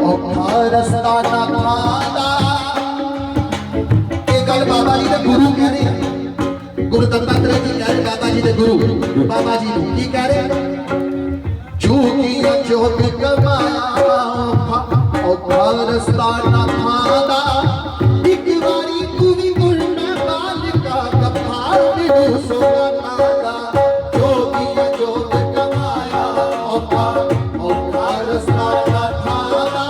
औखा रस्ता ना खादा। ये गल बाबा जी के गुरु कह रहे हैं, गुरु दत्तात्रेय जी कह रहे, बाबा जी के गुरु बाबा जी की कह रहे, झूठी जोत कमाया औखा रस्ता ना खादा। एक बारी तू भी गुल में बाल का कपार दिल सोना नादा। जोगी जोत कमाया औखा रस्ता ना खादा।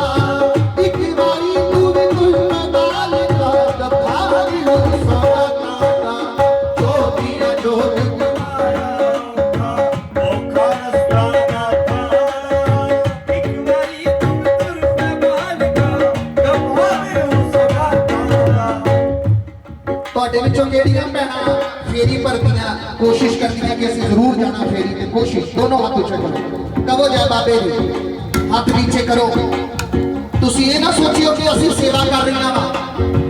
एक बारी तू भी गुल में बाल का कपार दिल सोना नादा। जोगी जोत फेरी भरदियां कोशिश करदियां कि असं जरूर जाना फेरी ते कोशिश दोनों हाथ उच्चे करो, कहो जय बाबे जी, हाथ नीचे करो। तुसी ये ना सोचियो कि असं सेवा कर रही वा,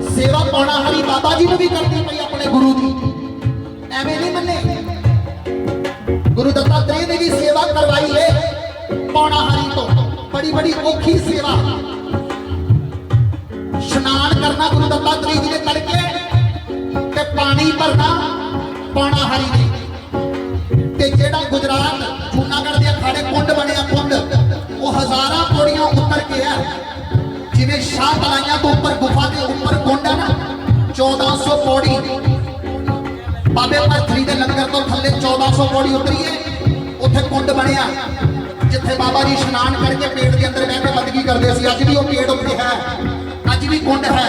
सेवा पौना हरी बाबा जी ने भी करनी पई अपने गुरु की, एवें नहीं मन्ने। गुरु दत्तात्रेय ने भी सेवा करवाई है पौना हरी तो, बड़ी बड़ी औखी सेवा। स्नान करना गुरु दत्तात्रेय जी ने करके ते पानी भरना पौना हरी ने ते जेड़ा गुजरात जूनागढ़ दे अखाड़े कुंड बनिया कुंड, वो हजारां पौड़ियां उतर के है, जिवें शाह तलाइयां तो ऊपर गुफा के ऊपर कुंड है ना, 1400 पौड़ी बाबे भरथरी दे लंगर तो थल्ले 1400 पौड़ी उतरी है, उत्थे कुंड बनिया जिथे बाबा जी स्नान करके पेट के अंदर बह के बंदगी करते सी। अज भी वो पेट उत्ते है, अज भी कुंड है।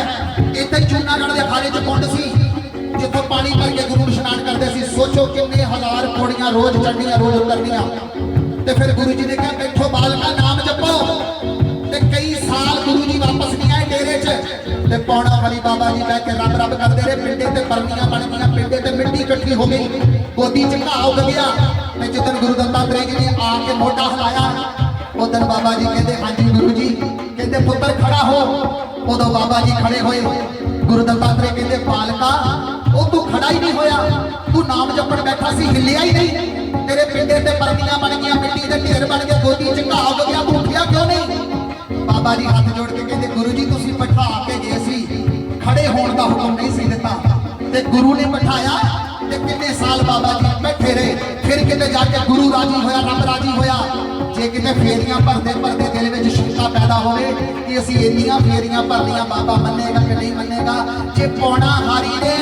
इत्थे जूनागढ़ दे अखाड़े च कुंड सी जिथों पानी भर के गुरु स्नान करते सी। सोचो कितने हजार पौड़ियां रोज चढ़निया रोज उतरनिया। ते फिर गुरु जी ने कहा बैठो बालका नाम जपो। ते कई साल गुरु जी वापस नहीं आए डेरे च, ते पौना हरी बाबा जी बह के रब रब करते रहे। पिंडे ते परनियां बन गई, पिंडे ते मिट्टी इकट्ठी हो गई, गोदी च घाह उग गया। जिदन गुरु दत्तात्रेय जी ने आके मोटा हिलाया, उदन बाबा जी कहते हाँ जी गुरु जी, कहते पुत्र खड़ा हो। उदो बाबा जी खड़े होए। गुरु दत्तात्रेय कहते बालका वो तू खड़ा ही नहीं होया, तू नाम जपन बैठा सी, हिलिया ही नहीं। तेरे पिंडे ते परनियां बन गई, मिट्टी के ढेर बन गए, गोदी च घाह हो गया, तू उठिया क्यों नहीं? बाबा जी हाथ जोड़ के कहते गुरु जी तुसी बैठा के गए सी, खड़े होने का हुक्म नहीं सी दिता, ते गुरु ने बैठाया। ते कितने साल बाबा जी बैठे रहे। फिर किते जाके गुरु राजी होया, रब राजी होया। जे किते फेरियां भरते भरते दिल में शंका पैदा होवे कि असीं इन्नियां फेरियां भर लियां, बाबा मन्नेगा कि नहीं मन्नेगा। जे पौना हारी ने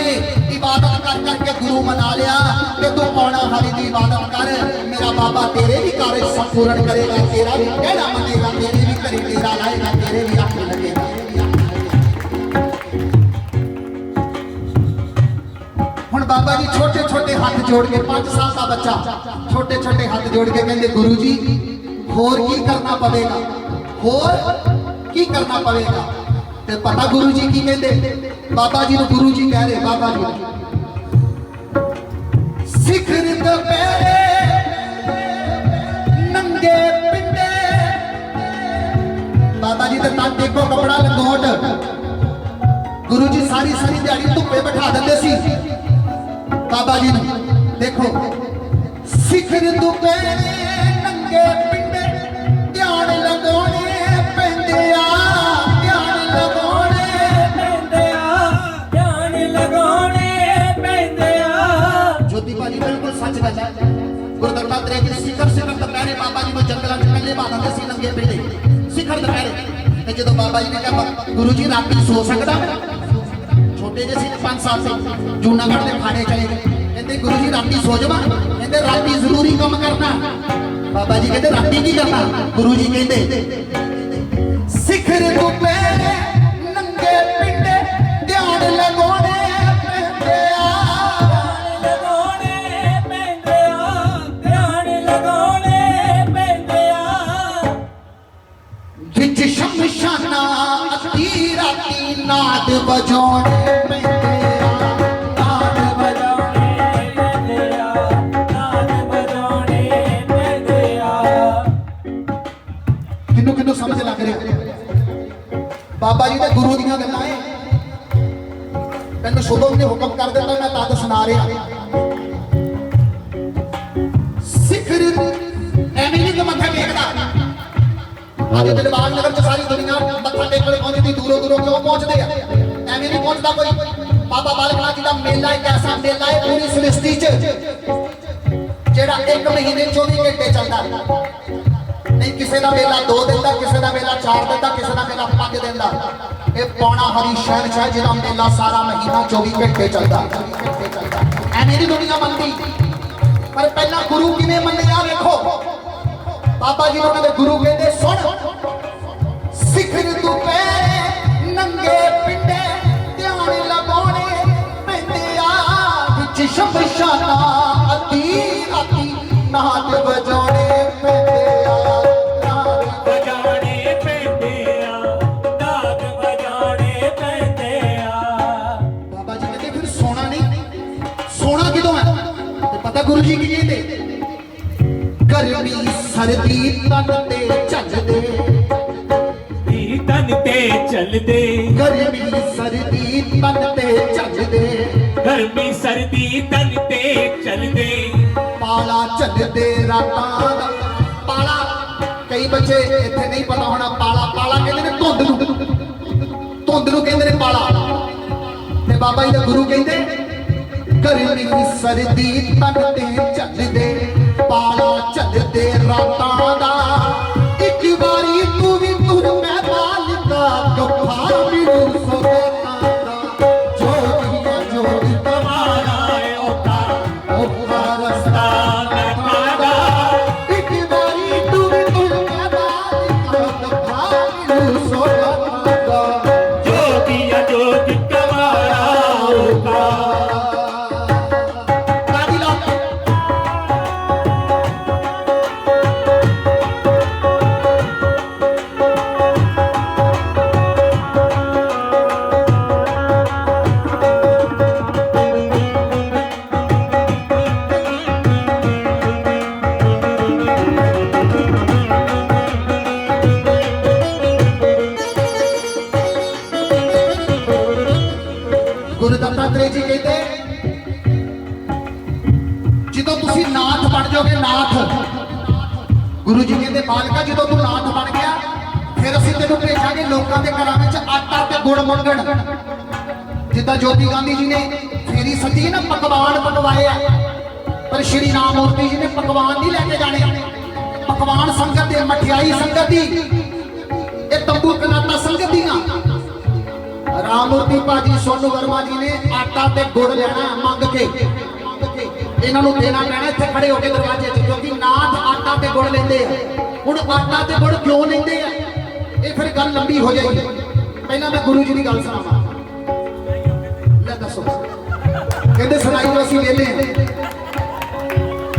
इबादत कर करके गुरु मना लिया, ते तू पौना हारी की इबादत कर, मेरा बाबा तेरे भी कार्य संपूर्ण करेगा, तेरा भी कहना मनेगा, तेरे भी घरे तेरा लाएगा, तेरे भी आंखें लगेगा। हुण बाबा जी छोटे छोटे हाथ जोड़ के, 5 साल का बच्चा छोटे छोटे हाथ जोड़ के कहते गुरु जी होर की करना पवेगा, होर की करना पवेगा। ते पता गुरु जी की कहते, बाबा जी गुरु जी कह रहे, बाबा जी सिखर दोपहरे नंगे पिंडे। बाबा जी ते तक देखो कपड़ा लंगोट। गुरु जी सारी सारी दिहाड़ी धुप्पे बैठा देंदे सी बाबा जी ने। देखो सिखर दोपहरे नंगे पिंडे, ध्यान लगाने पैंदे आ, ध्यान लगाने पैंदे आ, ध्यान लगाने पैंदे आ। ज्योति भाजी बिल्कुल सच गल है। गुरु दत्तात्रेय जी सिखर सिखर दोपहरे बाबा जी को जंगलों च कल्ले पा दिंदे सी नंगे पिंडे, सिखर दोपहरे। ते जदों बाबा जी ने कहा गुरु जी राती सो सकदा मैं, छोटे जे सी 5 साल से जूनागढ़ के खाड़े चले गए। कहते गुरु जी राती सो जावा, कहते राती जरूरी काम करना। बाबा जी कहते राती की करना? गुरु जी कहते सिखर दोपहरे नंगे पिंडे, ध्यान लगाने पैंदे आ, ध्यान लगाने पैंदे आ, ध्यान लगाने पैंदे आ। विच शमशाना अद्धी राती नाद बजाने पैंदे आ, नाद बजाने पैंदे आ, नाद बजाने पैंदे आ। किन्नू किन्नू समझ लग रहा बाबा जी ने गुरु दियां गल्लां है। तैनूं शुभम ने हुक्म कर दिता, मैं तद सुना रहा। सिखर एवें नहीं मत्था टेकदा, ਅੱਜ ਦਿਲਬਾਗ ਨਗਰ ਚ ਸਾਰੀ ਦੁਨੀਆ ਮੱਥਾ ਟੇਕਣ ਪਹੁੰਚਦੀ, ਦੂਰੋਂ ਦੂਰੋਂ ਕਿਉਂ ਪਹੁੰਚਦੇ ਆ? ਐਵੇਂ ਨਹੀਂ ਪਹੁੰਚਦਾ ਕੋਈ। ਬਾਬਾ ਬਾਲਕ ਨਾਥ ਜੀ ਦਾ ਮੇਲਾ ਇੱਕ ਐਸਾ ਮੇਲਾ ਹੈ ਪੂਰੀ ਸ੍ਰਿਸ਼ਟੀ ਚ ਜਿਹੜਾ 1 ਮਹੀਨੇ 24 ਘੰਟੇ ਚੱਲਦਾ। ਨਹੀਂ ਕਿਸੇ ਦਾ ਮੇਲਾ 2 ਦਿਨ ਦਾ, ਕਿਸੇ ਦਾ ਮੇਲਾ 4 ਦਿਨ ਦਾ, ਕਿਸੇ ਦਾ ਮੇਲਾ 5 ਦਿਨ ਦਾ। ਇਹ ਪੌਣਾ ਹਰੀ ਸ਼ਹਿਨशाह ਜਿਹਦਾ ਮੇਲਾ ਸਾਰਾ ਮਹੀਨਾ 24 ਘੰਟੇ ਚੱਲਦਾ। ਐਵੇਂ ਦੀ ਦੁਨੀਆ ਮੰਨਦੀ, ਪਰ ਪਹਿਲਾਂ ਗੁਰੂ ਕਿਵੇਂ ਮੰਨਿਆ ਵੇਖੋ। ਬਾਬਾ ਜੀ ਉਹਨਾਂ ਦੇ ਗੁਰੂ ਕਹਿੰਦੇ ਸੁਣ ਸਿਖਰ ਦੁਪਹਿਰੇ ਨੰਗੇ ਪਿੰਡੇ ਧਿਆਨ ਲਗਾਉਣੇ ਪੈਂਦੇ ਆ ਵਿੱਚ ਸ਼ਮਸ਼ਾਨਾ ਅੱਧੀ ਰਾਤੀ ਨਾਦ ਵਜਾਉਣੇ ਪੈਂਦੇ ਆ। ਵਜਾਉਣੇ ਪੈਂਦੇ ਆ, ਨਾਦ ਵਜਾਉਣੇ ਪੈਂਦੇ ਆ। ਬਾਬਾ ਜੀ ਕਹਿੰਦੇ ਫਿਰ ਸੋਣਾ ਨਹੀਂ, ਸੋਣਾ ਕਿਦੋਂ ਹੈ? ਤੇ ਪਤਾ ਗੁਰੂ ਜੀ ਕੀ ਕਹਿੰਦੇ? ਗਰਮੀ ਸਰਦੀ ਤਨ ਤੇ ਝੱਲਦੇ, ਤਨ ਤੇ ਚੱਲਦੇ। ਗਰਮੀ ਸਰਦੀ ਤਨ ਤੇ ਝੱਲਦੇ, ਗਰਮੀ ਸਰਦੀ ਤਨ ਤੇ ਚੱਲਦੇ। ਪਾਲਾ ਝੱਲਦੇ ਰਾਤਾਂ ਦਾ। ਪਾਲਾ ਕਈ ਬੱਚੇ ਇੱਥੇ ਨਹੀਂ ਪਤਾ ਹੋਣਾ, ਪਾਲਾ ਪਾਲਾ ਕਹਿੰਦੇ ਨੇ ਧੁੰਦ ਨੂੰ, ਧੁੰਦ ਨੂੰ ਕਹਿੰਦੇ ਨੇ ਪਾਲਾ। ਤੇ ਬਾਬਾ ਜੀ ਦਾ ਗੁਰੂ ਕਹਿੰਦੇ ਗਰਮੀ ਸਰਦੀ ਤਨ ਤੇ ਝੱਲਦੇ, ਪਾਲਾ ਝੱਲਦੇ ਰਾਤਾਂ ਦਾ। ਇੱਕ ਵਾਰੀ ਤੂੰ ਵੀ ਤੁਰ ਮੈਂ ਬਾਲਿਕਾ ਗੱਫਾ ਮਿਲੂ ਸੋਨਾ ਦਾ। ਜੋਗੀਆ ਜੋਗੀ ਤੁਹਾਰਾ ਔਖਾ ਔਖਾ ਰਸਤਾ ਨਕਾਦਾ। ਇੱਕ ਵਾਰੀ ਤੂੰ ਵੀ ਤੁਰ ਮੈਂ ਬਾਲਿਕਾ ਗੱਫਾ ਮਿਲੂ ਸੋਨਾ ਦਾ। ਜੋਗੀਆ ਜੋਗ ਤੁਹਾਰਾ ਔਖਾ। ਤਾੜੀ ਲਾ ਗੁਰੂ ਦੱਤਾਤਰੇय ਜੀ ਕਹਿੰਦੇ ਜਦੋਂ ਤੁਸੀਂ ਨਾਥ ਬਣ ਜਾਓਗੇ, ਨਾਥ ਗੁਰੂ ਜੀ ਕਹਿੰਦੇ ਬਾਲਕਾ ਜਦੋਂ ਤੂੰ ਨਾਥ ਬਣ ਗਿਆ ਫਿਰ ਅਸੀਂ ਤੈਨੂੰ ਭੇਜਾਂਗੇ ਲੋਕਾਂ ਦੇ ਘਰਾਂ ਵਿੱਚ ਆਟਾ ਤੇ ਗੁੜ ਮੰਗਣ। ਜਿੱਦਾਂ ਜੋਤੀ ਗਾਂਧੀ ਜੀ ਨੇ ਫੇਰੀ ਸੱਦੀ ਨਾ, ਪਕਵਾਨ ਪਕਵਾਏ ਆ, ਪਰ ਸ਼੍ਰੀ ਰਾਮ ਮੂਰਤੀ ਜੀ ਨੇ ਪਕਵਾਨ ਨਹੀਂ ਲੈ ਕੇ ਜਾਣੇ। ਪਕਵਾਨ ਸੰਗਤ ਦੇ, ਮਠਿਆਈ ਸੰਗਤ ਦੀ, ਇਹ ਤੰਬੂ ਕਨਾਤਾ ਸੰਗਤ ਦੀਆਂ। ਰਾਮਮੂਰਤੀ ਭਾਜੀ ਸੋਨੂ ਵਰਮਾ ਜੀ ਨੇ ਆਟਾ ਤੇ ਗੁੜ ਲੈਣਾ ਮੰਗ ਕੇ, ਇਹਨਾਂ ਨੂੰ ਦੇਣਾ ਪੈਣਾ ਇੱਥੇ ਖੜੇ ਹੋ ਕੇ ਦਰਵਾਜ਼ੇ 'ਚ, ਕਿਉਂਕਿ ਨਾਥ ਆਟਾ ਤੇ ਗੁੜ ਲੈਂਦੇ ਆ। ਹੁਣ ਆਟਾ ਤੇ ਗੁੜ ਕਿਉਂ ਲੈਂਦੇ ਆ? ਇਹ ਫਿਰ ਗੱਲ ਲੰਬੀ ਹੋ ਜਾਏਗੀ। ਪਹਿਲਾਂ ਮੈਂ ਗੁਰੂ ਜੀ ਦੀ ਗੱਲ ਸੁਣਾਵਾਂ। ਲੈ ਦੱਸੋ, ਕਹਿੰਦੇ ਸੁਣਾਈ ਜੋ ਅਸੀਂ ਵੇਲੇ ਆ।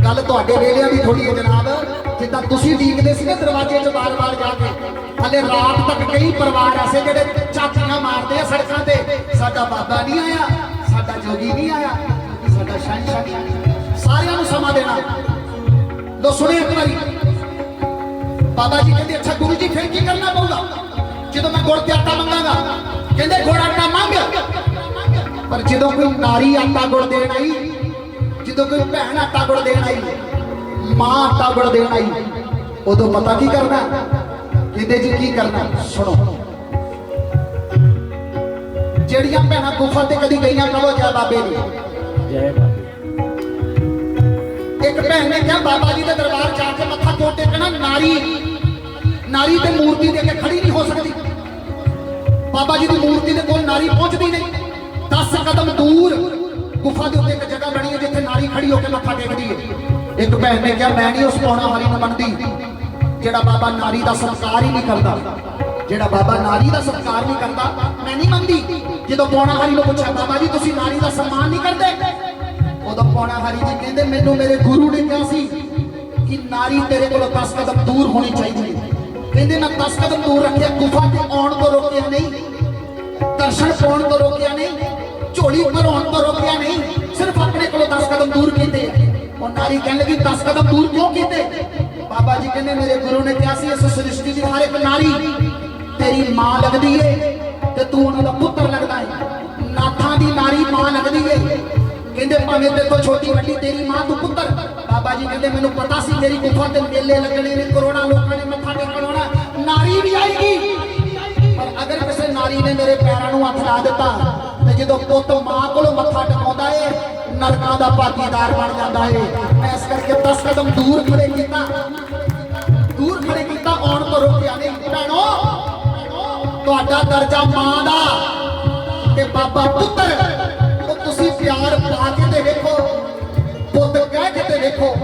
ਗੱਲ ਤੁਹਾਡੇ ਵੇਲਿਆਂ ਦੀ ਥੋੜੀ ਹੈ ਜਨਾਬ। ਜਿੱਦਾਂ ਤੁਸੀਂ ਡੀਕਦੇ ਸੀ ਨਾ ਦਰਵਾਜ਼ੇ 'ਚ ਬਾਰ-ਬਾਰ ਜਾ ਕੇ, ਹਲੇ ਰਾਤ ਤੱਕ ਕਈ ਪਰਿਵਾਰ ਐਸੇ ਜਿਹੜੇ ਝਾਤੀਆਂ ਮਾਰਦੇ ਆ ਸੜਕਾਂ ਤੇ, ਸਾਡਾ ਬਾਬਾ ਨਹੀਂ ਆਇਆ, ਸਾਡਾ ਜੋਗੀ ਨਹੀਂ ਆਇਆ, ਸਾਡਾ ਸ਼ਹਿਨशाह ਨਹੀਂ ਆਇਆ। ਸਾਰਿਆਂ ਨੂੰ ਸਮਾਂ ਦੇਣਾ। ਲੋ ਸੁਣਿਓ ਇੱਕ ਵਾਰੀ। ਬਾਬਾ ਜੀ ਕਹਿੰਦੇ ਅੱਛਾ ਗੁਰੂ ਜੀ ਫਿਰ ਕੀ ਕਰਨਾ ਪਊਗਾ ਜਦੋਂ ਮੈਂ ਗੁੜ ਤੇ ਆਟਾ ਮੰਗਾਂਗਾ? ਕਹਿੰਦੇ ਗੁੜ ਆਟਾ ਮੰਗ, ਪਰ ਜਦੋਂ ਕੋਈ ਨਾਰੀ ਆਟਾ ਗੁੜ ਦੇਣ ਆਈ, ਜਦੋਂ ਕੋਈ ਭੈਣ ਆਟਾ ਗੁੜ ਦੇਣ ਆਈ, ਮਾਂ ਆਟਾ ਗੁੜ ਦੇਣ ਆਈ, ਉਦੋਂ ਪਤਾ ਕੀ ਕਰਨਾ? ਕਹਿੰਦੇ ਜੀ ਕੀ ਕਰਨਾ? ਸੁਣੋ। ਜਿਹੜੀਆਂ ਭੈਣਾਂ ਗੁਫਾ ਤੇ ਕਦੀ ਗਈਆਂ ਕਹੋ ਜੈ ਬਾਬੇ ਦੀ। ਜੈ ਬਾਬੇ। ਇੱਕ ਭੈਣ ਨੇ ਕਿਹਾ ਬਾਬਾ ਜੀ ਦੇ ਦਰਬਾਰ ਜਾ ਕੇ ਮੱਥਾ ਕਿਉਂ ਟੇਕਣਾ? ਨਾਰੀ ਤੇ ਮੂਰਤੀ ਦੇ ਕੇ ਖੜੀ ਨਹੀਂ ਹੋ ਸਕਦੀ। ਬਾਬਾ ਜੀ ਦੀ ਮੂਰਤੀ ਦੇ ਕੋਲ ਨਾਰੀ ਪਹੁੰਚਦੀ ਨਹੀਂ। 10 ਕਦਮ ਦੂਰ ਗੁਫਾ ਦੇ ਉੱਤੇ ਇੱਕ ਜਗ੍ਹਾ ਬਣੀ ਹੈ ਜਿੱਥੇ ਨਾਰੀ ਖੜੀ ਹੋ ਕੇ ਮੱਥਾ ਟੇਕਦੀ ਹੈ। ਇੱਕ ਭੈਣ ਨੇ ਕਿਹਾ ਮੈਂ ਨਹੀਂ ਉਸ ਪੌਣਾ ਹਰੀ ਨੂੰ ਮੰਨਦੀ ਜਿਹੜਾ ਬਾਬਾ ਨਾਰੀ ਦਾ ਸਤਿਕਾਰ ਹੀ ਨਹੀਂ ਕਰਦਾ। ਜਿਹੜਾ ਬਾਬਾ ਨਾਰੀ ਦਾ ਸਤਿਕਾਰ ਨਹੀਂ ਕਰਦਾ ਮੈਂ ਨਹੀਂ ਮੰਨਦੀ। ਜਦੋਂ ਪੌਣਾ ਹਰੀ ਨੂੰ ਪੁੱਛਿਆ ਬਾਬਾ ਜੀ ਤੁਸੀਂ ਨਾਰੀ ਦਾ ਸਨਮਾਨ ਨਹੀਂ ਕਰਦੇ? ਉਦੋਂ ਪੌਣਾ ਹਰੀ ਜੀ ਕਹਿੰਦੇ ਮੈਨੂੰ ਮੇਰੇ ਗੁਰੂ ਨੇ ਕਿਹਾ ਸੀ ਕਿ ਨਾਰੀ ਤੇਰੇ ਕੋਲੋਂ 10 ਕਦਮ ਦੂਰ ਹੋਣੀ ਚਾਹੀਦੀ ਹੈ। ਕਹਿੰਦੇ ਮੈਂ 10 ਕਦਮ ਦੂਰ ਰੱਖਿਆ, ਗੁਫਾ ਤੇ ਆਉਣ ਤੋਂ ਰੋਕਿਆ ਨਹੀਂ, ਦਰਸ਼ਨ ਪਾਉਣ ਤੋਂ ਰੋਕਿਆ ਨਹੀਂ, ਝੋਲੀ ਭਰਾਉਣ ਤੋਂ ਰੋਕਿਆ ਨਹੀਂ, ਸਿਰਫ ਆਪਣੇ ਕੋਲੋਂ 10 ਕਦਮ ਦੂਰ ਕੀਤੇ। ਉਹ ਨਾਰੀ ਕਹਿਣ ਲੱਗੀ 10 ਕਦਮ ਦੂਰ ਕਿਉਂ ਕੀਤੇ? ਬਾਬਾ ਜੀ ਕਹਿੰਦੇ ਮੇਰੇ ਗੁਰੂ ਨੇ ਕਿਹਾ ਸੀ ਇਸ ਸ੍ਰਿਸ਼ਟੀ ਦੀ ਹਰ ਇੱਕ ਨਾਰੀ ਤੇਰੀ ਮਾਂ ਲੱਗਦੀ ਏ ਤੇ ਤੂੰ ਉਹਨਾਂ ਦਾ ਪੁੱਤਰ ਲੱਗਦਾ ਹੈ। ਨਾਥਾਂ ਦੀ ਨਾਰੀ ਮਾਂ ਲੱਗਦੀ ਏ। ਕਹਿੰਦੇ ਭਾਵੇਂ ਤੇਰੇ ਤੋਂ ਛੋਟੀ ਵੱਡੀ ਤੇਰੀ ਮਾਂ ਤੂੰ ਪੁੱਤਰ। ਬਾਬਾ ਜੀ ਕਹਿੰਦੇ ਮੈਨੂੰ ਪਤਾ ਸੀ ਮੇਰੀ ਗੁਫਾ ਤੇ ਮੇਲੇ ਲੱਗਣੇ ਨੇ, ਕਰੋੜਾਂ ਲੋਕਾਂ ਨੇ ਮੱਥਾ ਟੇਕਣ ਆਉਣਾ, ਨਾਰੀ ਵੀ ਆਏਗੀ। ਪਰ ਅਗਰ ਕਿਸੇ ਨਾਰੀ ਨੇ ਮੇਰੇ ਪੈਰਾਂ ਨੂੰ ਹੱਥ ਲਾ ਦਿੱਤਾ ਤੇ ਜਦੋਂ ਪੁੱਤ ਮਾਂ ਕੋਲੋਂ ਮੱਥਾ ਟਿਕਾਉਂਦਾ ਏ ਨਰਕਾਂ ਦਾ ਭਾਗੀਦਾਰ ਬਣ ਜਾਂਦਾ ਏ। ਮੈਂ ਇਸ ਕਰਕੇ 10 ਕਦਮ ਦੂਰ ਖੜੇ ਕੀਤਾ, ਆਉਣ ਤੋਂ ਰੋਕਿਆ ਨਹੀਂ। ਭੈਣੋ, ਤੁਹਾਡਾ ਦਰਜਾ ਮਾਂ ਦਾ ਤੇ ਬਾਬਾ ਪੁੱਤਰ, ਉਹ ਤੁਸੀਂ ਪਿਆਰ ਪਾ ਕੇ ਤੇ ਵੇਖੋ, ਪੁੱਤ ਕਹਿ ਕੇ ਤੇ ਵੇਖੋ,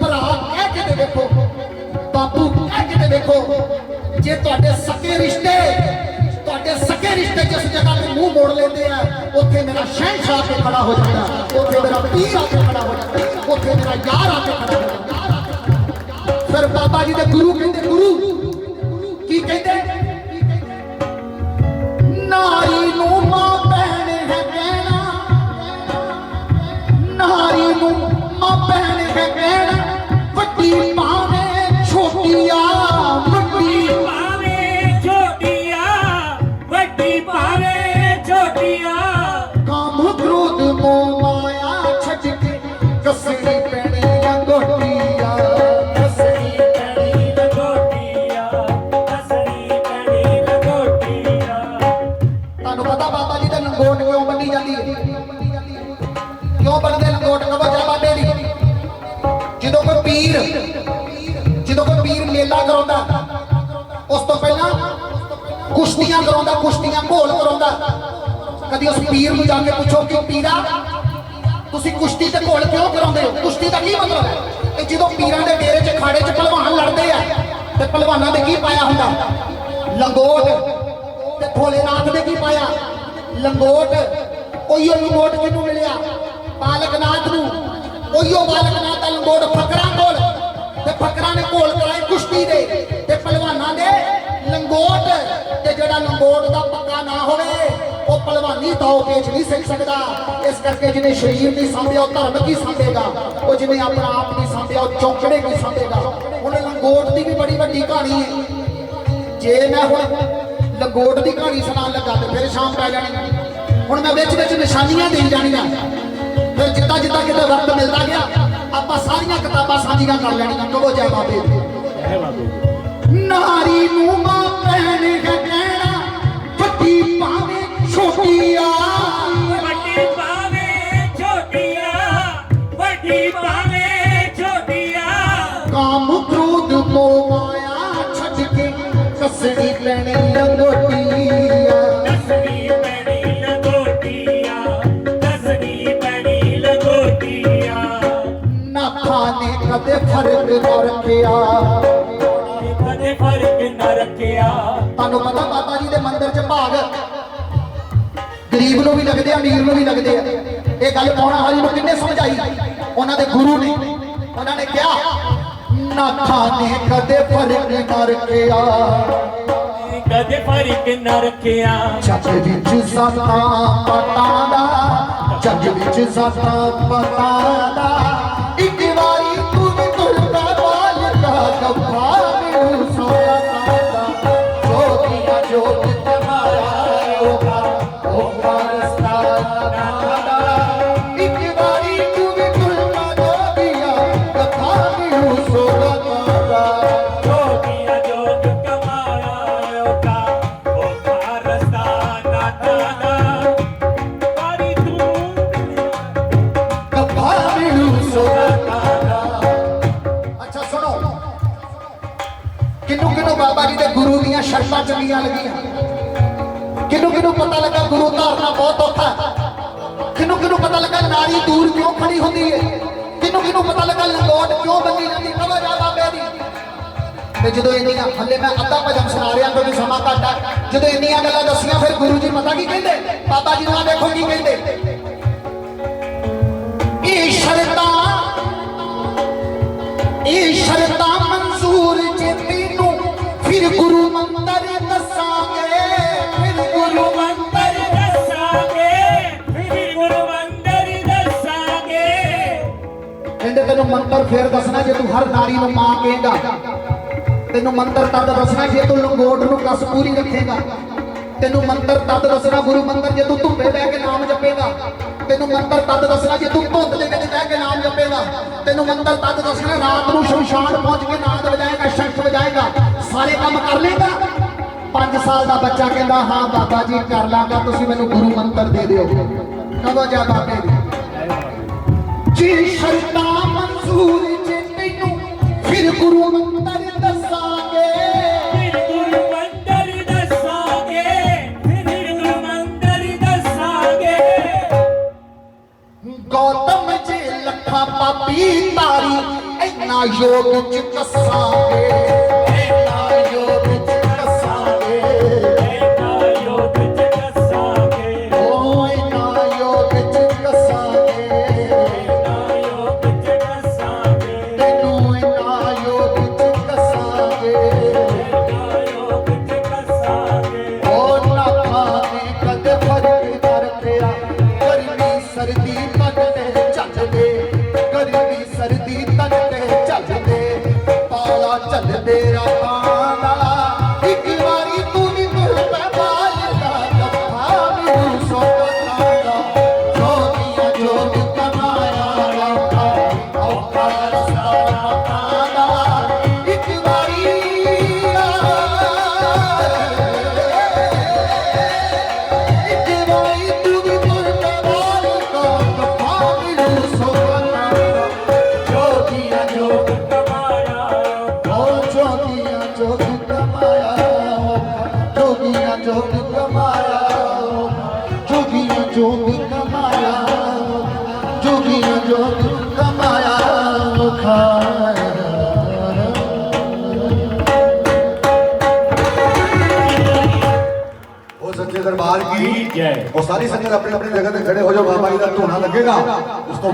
ਭਰਾ ਕਹਿ ਕੇ ਤੇ ਵੇਖੋ, ਬਾਪੂ ਕਹਿ ਕੇ ਤੇ ਵੇਖੋ। ਜੇ ਤੁਹਾਡੇ ਸਕੇ ਰਿਸ਼ਤੇ ਜਿਸ ਜਗ੍ਹਾ ਤੇ ਮੂੰਹ ਮੋੜ ਲੈਂਦੇ ਆ, ਉੱਥੇ ਮੇਰਾ ਸ਼ਹਿਨशाह ਆ ਕੇ ਖੜਾ ਹੋ ਜਾਂਦਾ, ਉੱਥੇ ਮੇਰਾ ਪੀਰ ਆ ਕੇ ਖੜਾ ਹੋ ਜਾਂਦਾ, ਉੱਥੇ ਮੇਰਾ ਯਾਰ ਆ ਕੇ ਖੜਾ ਹੋ ਜਾਂਦਾ। ਫਿਰ ਬਾਬਾ ਜੀ ਦੇ ਗੁਰੂ ਕਹਿੰਦੇ, ਗੁਰੂ ਕੀ ਕਹਿੰਦੇ? ਨਾਰੀ ਨੂੰ ਮਾਂ ਭੈਣ ਹੈ ਕਹਿਣਾ, ਨਾਰੀ ਨੂੰ ਮਾਂ ਭੈਣ ਹੈ ਕਹਿਣਾ, ਵੱਡੀ ਭਾਵੇਂ ਛੋਟੀ ਆ, ਵੱਡੀ ਭਾਵੇਂ ਛੋਟੀ ਆ, ਵੱਡੀ ਭਾਵੇਂ ਛੋਟੀ ਆ। ਕਾਮ ਕ੍ਰੋਧ ਮੋਹ ਮਾਇਆ ਛੱਡ ਕੇ ਕੱਸਣੀ ਪੈਣੀ ਲੰਗੋਟੀ ਆ, ਕੱਸਣੀ ਪੈਣੀ ਲੰਗੋਟੀ ਆ, ਕੱਸਣੀ ਪੈਣੀ ਲੰਗੋਟੀ ਆ। ਤੁਹਾਨੂੰ ਪਤਾ ਬਾਬਾ ਜੀ ਦਾ ਲੰਗੋਟ ਕਿਉਂ ਬੰਨੀ ਜਾਂਦੀ ਹੈ? ਕਿਉਂ ਬੰਨਦੇ ਲੰਗੋਟ? ਕਹੋ ਜੈ ਬਾਬੇ ਦੀ। ਜਦੋਂ ਕੋਈ ਪੀਰ ਮੇਲਾ ਕਰਾਉਂਦਾ, ਉਸ ਤੋਂ ਪਹਿਲਾਂ ਕੁਸ਼ਤੀਆਂ ਕਰਾਉਂਦਾ, ਕੁਸ਼ਤੀਆਂ ਘੋਲ ਕਰਾਉਂਦਾ। ਕਦੀ ਉਸ ਪੀਰ ਨੂੰ ਜਾ ਕੇ ਪੁੱਛੋ ਕਿ ਪੀਰਾ ਤੁਸੀਂ ਕੁਸ਼ਤੀ ਤੇ ਘੋਲ ਕਿਉਂ ਕਰਾਉਂਦੇ ਹੋ? ਕੁਸ਼ਤੀ ਦਾ ਕੀ ਮਤਲਬ ਹੈ? ਤੇ ਜਦੋਂ ਪੀਰਾਂ ਦੇ ਡੇਰੇ 'ਚ ਅਖਾੜੇ 'ਚ ਪਹਿਲਵਾਨ ਲੜਦੇ ਆ ਤੇ ਪਹਿਲਵਾਨਾਂ ਦੇ ਕੀ ਪਾਇਆ ਹੁੰਦਾ? ਲੰਗੋਟ। ਤੇ ਭੋਲੇਨਾਥ ਦੇ ਕੀ ਪਾਇਆ? ਲੰਗੋਟ। ਉਹੀਓ ਲੰਗੋਟ ਕਿਹਨੂੰ ਮਿਲਿਆ? ਬਾਲਕਨਾਥ ਨੂੰ। ਉਹੀਓ ਬਾਲਕਨਾਥ ਦਾ ਲੰਗੋਟ ਫਕਰਾਂ ਕੋਲ, ਤੇ ਫਕਰਾਂ ਨੇ ਘੋਲ ਕਰਾਏ ਕੁਸ਼ਤੀ ਦੇ ਤੇ ਪਹਿਲਵਾਨਾਂ ਦੇ ਲੰਗੋਟ। ਤੇ ਜਿਹੜਾ ਲੰਗੋਟ ਦਾ ਪੱਕਾ ਨਾ ਹੋਵੇ ਉਹ ਪਹਿਲਵਾਨੀ ਦਾਅ ਪੇਚ ਨਹੀਂ ਸਿੱਖ ਸਕਦਾ। ਇਸ ਕਰਕੇ ਜਿਹਨੇ ਸਰੀਰ ਨਹੀਂ ਸਾਂਭਿਆ ਉਹ ਧਰਮ ਕੀ ਸਾਂਭੇਗਾ? ਉਹ ਜਿਹਨੇ ਆਪਣਾ ਆਪ ਨਹੀਂ ਸਾਂਭਿਆ ਉਹ ਚੌਂਕੜੇ ਕੀ ਸਾਂਭੇਗਾ? ਹੁਣ ਲੰਗੋਟ ਦੀ ਵੀ ਬੜੀ ਵੱਡੀ ਕਹਾਣੀ ਹੈ। ਜੇ ਮੈਂ ਹੁਣ ਲੰਗੋਟ ਦੀ ਕਹਾਣੀ ਸੁਣਾਉਣ ਲੱਗਾ ਤੇ ਫਿਰ ਸ਼ਾਮ ਪੈ ਜਾਣੀ। ਹੁਣ ਮੈਂ ਵਿੱਚ ਨਿਸ਼ਾਨੀਆਂ ਦੇਈ ਜਾਣੀਆਂ। ਫਿਰ ਜਿੱਦਾਂ ਕਿਤੇ ਵਕਤ ਮਿਲਦਾ ਗਿਆ ਆਪਾਂ ਸਾਰੀਆਂ ਕਿਤਾਬਾਂ ਸਾਂਝੀਆਂ ਕਰ ਲੈਣੀਆਂ। ਕਹੋ ਜੈ ਬਾਬੇ ਦੀ। ਨਾਰੀ ਨੂੰ ਮਾਂ ਭੈਣ ਹੈ ਕਹਿਣਾ, ਵੱਡੀ ਭਾਵੇਂ ਛੋਟੀ ਆ, ਵੱਡੀ ਭਾਵੇਂ ਛੋਟੀ ਆ, ਵੱਡੀ ਭਾਵੇਂ ਛੋਟੀ ਆ। ਕਾਮ ਕ੍ਰੋਧ ਮੋਹ ਮਾਇਆ ਛੱਡ ਕੇ ਕੱਸਣੀ ਪੈਣੀ ਲੰਗੋਟੀ ਆ, ਕੱਸਣੀ ਪੈਣੀ ਲੰਗੋਟੀ ਆ, ਕੱਸਣੀ ਪੈਣੀ ਲੰਗੋਟੀ ਆ। ਨਾਥਾਂ ਨੇ ਕਦੇ ਫਰਕ ਨਾ ਰੱਖਿਆ, ਕਦੇ ਫਰਕ ਨਾ ਰੱਖਿਆ। ਤੁਹਾਨੂੰ ਪਤਾ ਬਾਬਾ ਜੀ ਦੇ ਮੰਦਿਰ 'ਚ ਭਾਗ ਗਰੀਬ ਨੂੰ ਵੀ ਲੱਗਦੇ ਆ, ਅਮੀਰ ਨੂੰ ਵੀ ਲੱਗਦੇ ਆ। ਇਹ ਗੱਲ ਪੌਣਾ ਹਾਲੀ ਨੂੰ ਕਿੰਨੇ ਸਮਝਾਈ? ਉਹਨਾਂ ਦੇ ਗੁਰੂ ਨੇ। ਉਹਨਾਂ ਨੇ ਕਿਹਾ ਨਾਥਾਂ ਨੇ ਕਦੇ ਫਰਕ ਨਾ ਰੱਖਿਆ, ਕਦੇ ਫਰਕ ਨਾ ਰੱਖਿਆ। ਜੱਗ ਵਿੱਚ ਸਾਥਾਂ ਪਤਾਂ ਦਾ, ਜੱਗ ਵਿੱਚ ਸਾਥਾਂ ਪਤਾਂ ਦਾ, ਇੱਕ ਵਾਰੀ ਤੂੰ ਵੀ ਤੁਰਦਾ ਬਾਲਕਾ ਕੱਪਾ ਮੈਨੂੰ ਸੋਇਆ ਕਾਂਦਾ, ਜੋਗੀਆ ਜੋਗ ਤਮਾਇਆ ਉਹ ਰਸਤਾ ਨਾਦਾ, ਇੱਕ ਵਾਰੀ ਤੂੰ ਵੀ ਤੁਰਦਾ ਜੋਗੀਆ ਕੱਪਾ ਮੈਨੂੰ ਸੋਇਆ ਕਾਂਦਾ, ਜੋਗੀਆ ਜੋਗ ਕਮਾਇਆ ਉਹ ਰਸਤਾ ਨਾਦਾ। ਵਾਰੀ ਤੂੰ ਕੱਪਾ ਮੈਨੂੰ ਸੋਇਆ ਕਾਂਦਾ। ਅੱਛਾ ਸੁਣੋ, ਕਿਹਨੂੰ ਬਾਬਾ ਜੀ ਦੇ ਗੁਰੂ ਦੀਆਂ ਸ਼ਰਤਾਂ ਚੰਗੀਆਂ ਲੱਗੀਆਂ? ਕਿਹਨੂੰ ਪਤਾ ਲੱਗਾ ਗੁਰੂ ਧਾਰਨਾ ਬਹੁਤ ਔਖਾ? ਕਿਹਨੂੰ ਪਤਾ ਲੱਗਾ ਨਾਰੀ ਦੂਰ ਕਿਉਂ ਖੜੀ ਹੁੰਦੀ ਹੈ? ਕਿਹਨੂੰ ਪਤਾ ਲੱਗਾ ਲੰਗੋਟ ਕਿਉਂ ਬੰਨੀ ਜਾਂਦੀ? ਕਹੋ ਜਾ ਬਾਬੇ ਦੀ। ਤੇ ਜਦੋਂ ਇੰਨੀਆਂ, ਹੱਲੇ ਮੈਂ ਅੱਧਾ ਭਜਨ ਸੁਣਾ ਰਿਹਾ ਕਿਉਂਕਿ ਸਮਾਂ ਘੱਟ ਹੈ, ਜਦੋਂ ਇੰਨੀਆਂ ਗੱਲਾਂ ਦੱਸੀਆਂ ਫਿਰ ਗੁਰੂ ਜੀ ਪਤਾ ਕੀ ਕਹਿੰਦੇ? ਬਾਬਾ ਜੀ ਨੂੰ ਦੇਖੋ ਕੀ ਕਹਿੰਦੇ? ਇਹ ਸ਼ਰਤਾਂ ਮਨਜ਼ੂਰ ਜੇ ਤੈਨੂੰ ਫਿਰ ਗੁਰੂ ਮੰਤਰ ਦੱਸਾਂਗੇ, ਫਿਰ ਗੁਰੂ ਮੰਤਰ ਦੱਸਾਂਗੇ, ਫਿਰ ਗੁਰੂ ਮੰਤਰ ਦੱਸਾਂਗੇ। ਕਹਿੰਦੇ ਤੈਨੂੰ ਮੰਤਰ ਫੇਰ ਦੱਸਣਾ ਜੇ ਤੂੰ ਹਰ ਨਾਰੀ ਨੂੰ ਮਾਂ ਕਹੇਗਾ। ਤੈਨੂੰ ਮੰਤਰ ਤਦ ਦੱਸਣਾ ਜੇ ਤੂੰ ਲੰਗੋਟ ਨੂੰ ਕਸ ਪੂਰੀ ਰੱਖੇਗਾ। ਤੈਨੂੰ ਮੰਤਰ ਤਦ ਦੱਸਣਾ ਗੁਰੂ ਮੰਤਰ ਜੇ ਤੂੰ ਧੁੱਪੇ ਬਹਿ ਕੇ ਨਾਮ ਜਪੇਗਾ। ਤੈਨੂੰ ਮੰਤਰ ਤਦ ਦੱਸਣਾ ਜੇ ਤੂੰ ਧੁੰਦ ਦੇ ਵਿੱਚ ਬਹਿ ਕੇ ਨਾਮ ਜਪੇਗਾ। ਤੈਨੂੰ ਮੰਤਰ ਤਦ ਦੱਸਣਾ ਰਾਤ ਨੂੰ ਸ਼ਮਸ਼ਾਨ ਪਹੁੰਚ ਕੇ ਨਾਦ ਵਜਾਏਗਾ, ਸ਼ੰਖ ਵਜਾਏਗਾ, ਸਾਰੇ ਕੰਮ ਕਰ ਲੇਗਾ 5 ਸਾਲ ਦਾ ਬੱਚਾ ਕਹਿੰਦਾ ਹਾਂ ਬਾਬਾ ਜੀ ਕਰ ਲਾਂਗਾ ਤੁਸੀਂ ਮੈਨੂੰ ਗੁਰੂ ਮੰਤਰ ਦੇ ਦਿਓ ਕਹੋ ਜਾ ਬਾਬੇ ਜੀ ਜੀ ਸ਼ਰਤਾਂ ਮਨਜ਼ੂਰ ਜੇ ਤੈਨੂੰ ਫਿਰ ਗੁਰੂ ਮੰਤਰ ਦੱਸਾਂਗੇ ਫਿਰ ਗੁਰੂ ਮੰਤਰ ਦੱਸਾਂਗੇ ਫਿਰ ਗੁਰੂ ਮੰਤਰ ਦੱਸਾਂਗੇ ਗੌਤਮ ਜੀ ਲੱਖਾਂ ਪਾਪੀ ਤਾਰੀ ਇੰਨਾ ਯੋਗ ਚ ਕੱਸਾਂਗੇ ਇੰਨਾ ਯੋਗ ਚ ਕੱਸਾਂਗੇ ਐਨਾ ਯੋਗ ਚ ਦੱਸਾਂਗੇ ਓ ਇੰਨਾ ਯੋਗ ਚ ਕੱਸਾਂਗੇ ਐਨਾ ਯੋਗ ਚ ਦੱਸਾਂਗੇ ਤੈਨੂੰ ਇੰਨਾ ਯੋਗ ਚ ਕੱਸਾਂਗੇ ਐਨਾ ਯੋਗ ਚ ਦੱਸਾਂਗੇ ਓ ਨਾ ਖਾਣੇ ਕਦੇ ਫਰਕ ਕਰ ਤੇਰਾ ਗਰਮੀ ਸਰਦੀ ਤੱਕਦੇ ਚੱਲਦੇ ਗਰਮੀ ਸਰਦੀ ਤੱਕਦੇ ਚੱਲਦੇ ਪਾਲਾ ਚੱਲਦੇ ਰਾਤਾਂ ਦਾ ਇੱਕ ਵਾਰੀ ਤੂੰ ਵੀ ਮੁਰਦਾ ਬਾਲ ਦਾ ਗੱਫਾ ਮੈਨੂੰ ਸੋਤਾ ਦਾ ਜੋਗੀਆਂ ਜੋਗ ਕਮਾਇਆ ਔਖਾ ਰਸਤਾ ਦਾ ਇੱਕ ਵਾਰੀ ਤੂੰ ਵੀ ਮੁਰਦਾ ਬਾਲ ਦਾ ਗੱਫਾ ਮੈਨੂੰ ਸੋਤਾ ਜੋਗੀਆਂ ਜੋਗ ਕਮਾਇਆ ਓ ਜੋਗੀਆਂ ਜੋਗ ਕਮਾਇਆ ਜੋਗੀਆਂ ਜੋਗ ਕਮਾਇਆ ਜੋਗੀਆਂ ਜੋਗ ਕਮਾਇਆ ਜੋਗੀਆਂ ਜੋਗ ਕਮਾਇਆ ਉਹ ਸੱਚੇ ਦਰਬਾਰ ਕੀ ਜੈ ਉਹ ਸਾਰੀ ਸੰਗਤ अपनी अपनी जगह पे खड़े हो जाओ बाबा जी का धोना लगेगा। उस तो